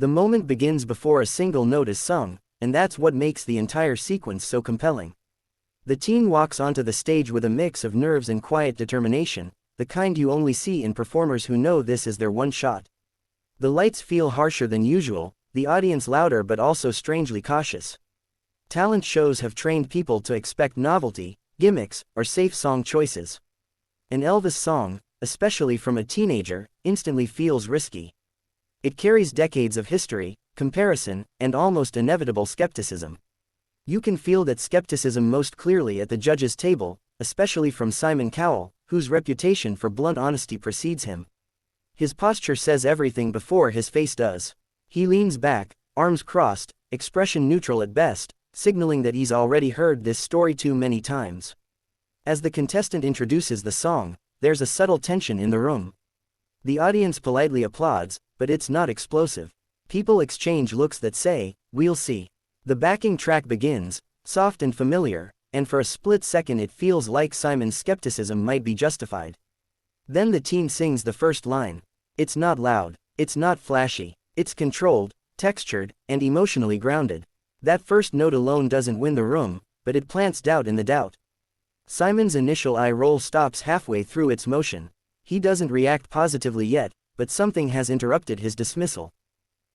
The moment begins before a single note is sung, and that's what makes the entire sequence so compelling. The teen walks onto the stage with a mix of nerves and quiet determination, the kind you only see in performers who know this is their one shot. The lights feel harsher than usual, the audience louder but also strangely cautious. Talent shows have trained people to expect novelty, gimmicks, or safe song choices. An Elvis song, especially from a teenager, instantly feels risky. It carries decades of history, comparison, and almost inevitable skepticism. You can feel that skepticism most clearly at the judges' table, especially from Simon Cowell, whose reputation for blunt honesty precedes him. His posture says everything before his face does. He leans back, arms crossed, expression neutral at best, signaling that he's already heard this story too many times. As the contestant introduces the song, there's a subtle tension in the room. The audience politely applauds, but it's not explosive. People exchange looks that say, "We'll see." The backing track begins, soft and familiar, and for a split second it feels like Simon's skepticism might be justified. Then the teen sings the first line. It's not loud, it's not flashy, it's controlled, textured, and emotionally grounded. That first note alone doesn't win the room, but it plants doubt in the doubt. Simon's initial eye roll stops halfway through its motion. He doesn't react positively yet, but something has interrupted his dismissal.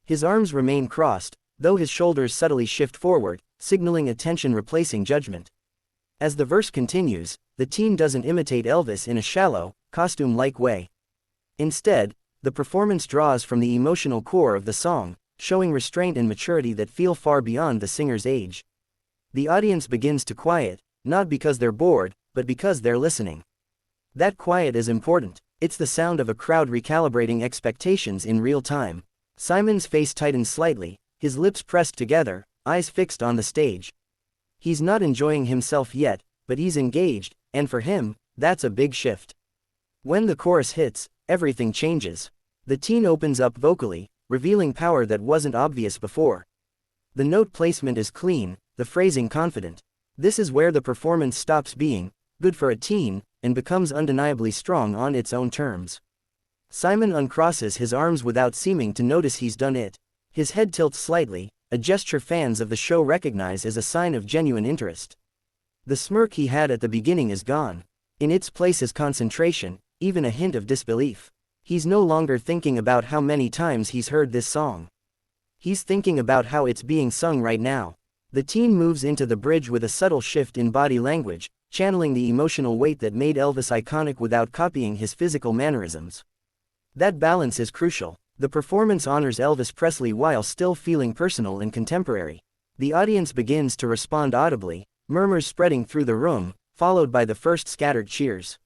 His arms remain crossed, though his shoulders subtly shift forward, signaling attention replacing judgment. As the verse continues, the teen doesn't imitate Elvis in a shallow, costume-like way. Instead, the performance draws from the emotional core of the song, showing restraint and maturity that feel far beyond the singer's age. The audience begins to quiet, not because they're bored, but because they're listening. That quiet is important. It's the sound of a crowd recalibrating expectations in real time. Simon's face tightens slightly, his lips pressed together, eyes fixed on the stage. He's not enjoying himself yet, but he's engaged, and for him, that's a big shift. When the chorus hits, everything changes. The teen opens up vocally, revealing power that wasn't obvious before. The note placement is clean, the phrasing confident. This is where the performance stops being good for a teen and becomes undeniably strong on its own terms. Simon uncrosses his arms without seeming to notice he's done it. His head tilts slightly, a gesture fans of the show recognize as a sign of genuine interest. The smirk he had at the beginning is gone. In its place is concentration, even a hint of disbelief. He's no longer thinking about how many times he's heard this song. He's thinking about how it's being sung right now. The teen moves into the bridge with a subtle shift in body language, channeling the emotional weight that made Elvis iconic without copying his physical mannerisms. That balance is crucial. The performance honors Elvis Presley while still feeling personal and contemporary. The audience begins to respond audibly, murmurs spreading through the room, followed by the first scattered cheers.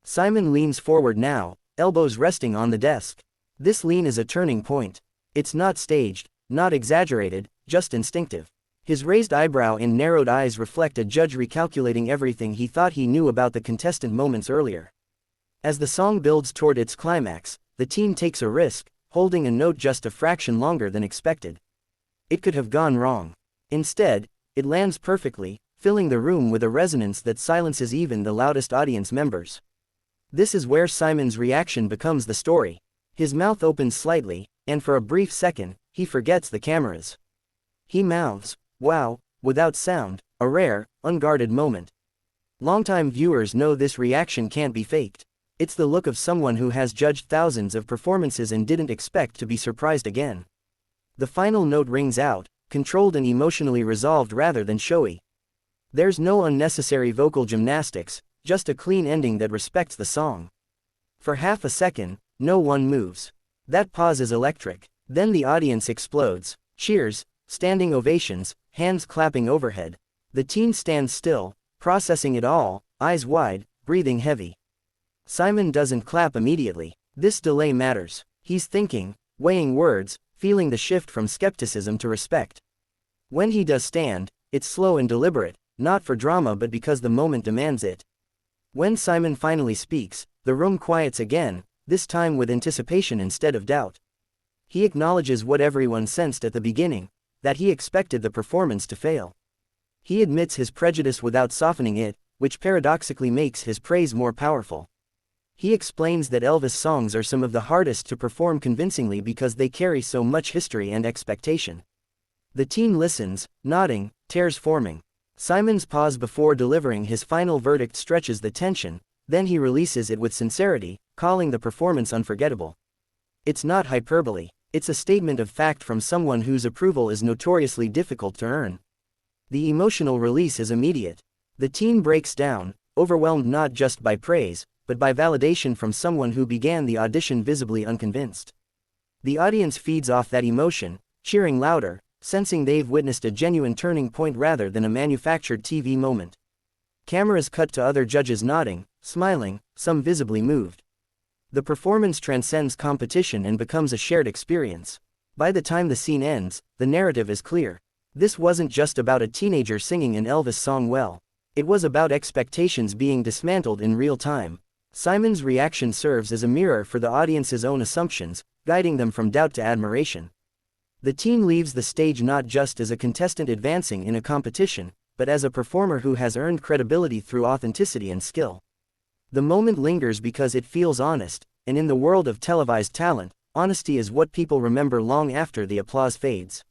Simon leans forward now, elbows resting on the desk. This lean is a turning point. It's not staged, not exaggerated, just instinctive. His raised eyebrow and narrowed eyes reflect a judge recalculating everything he thought he knew about the contestant moments earlier. As the song builds toward its climax, the teen takes a risk, holding a note just a fraction longer than expected. It could have gone wrong. Instead, it lands perfectly, filling the room with a resonance that silences even the loudest audience members. This is where Simon's reaction becomes the story. His mouth opens slightly, and for a brief second, he forgets the cameras. He mouths, "Wow," without sound, a rare, unguarded moment. Longtime viewers know this reaction can't be faked. It's the look of someone who has judged thousands of performances and didn't expect to be surprised again. The final note rings out, controlled and emotionally resolved rather than showy. There's no unnecessary vocal gymnastics, just a clean ending that respects the song. For half a second, no one moves. That pause is electric. Then the audience explodes. Cheers, standing ovations, hands clapping overhead. The teen stands still, processing it all, eyes wide, breathing heavy. Simon doesn't clap immediately. This delay matters. He's thinking, weighing words, feeling the shift from skepticism to respect. When he does stand, it's slow and deliberate, not for drama but because the moment demands it. When Simon finally speaks, the room quiets again, this time with anticipation instead of doubt. He acknowledges what everyone sensed at the beginning, that he expected the performance to fail. He admits his prejudice without softening it, which paradoxically makes his praise more powerful. He explains that Elvis songs are some of the hardest to perform convincingly because they carry so much history and expectation. The teen listens, nodding, tears forming. Simon's pause before delivering his final verdict stretches the tension, then he releases it with sincerity, calling the performance unforgettable. It's not hyperbole, it's a statement of fact from someone whose approval is notoriously difficult to earn. The emotional release is immediate. The teen breaks down, overwhelmed not just by praise, but by validation from someone who began the audition visibly unconvinced. The audience feeds off that emotion, cheering louder, sensing they've witnessed a genuine turning point rather than a manufactured TV moment. Cameras cut to other judges nodding, smiling, some visibly moved. The performance transcends competition and becomes a shared experience. By the time the scene ends, the narrative is clear. This wasn't just about a teenager singing an Elvis song well. It was about expectations being dismantled in real time. Simon's reaction serves as a mirror for the audience's own assumptions, guiding them from doubt to admiration. The teen leaves the stage not just as a contestant advancing in a competition, but as a performer who has earned credibility through authenticity and skill. The moment lingers because it feels honest, and in the world of televised talent, honesty is what people remember long after the applause fades.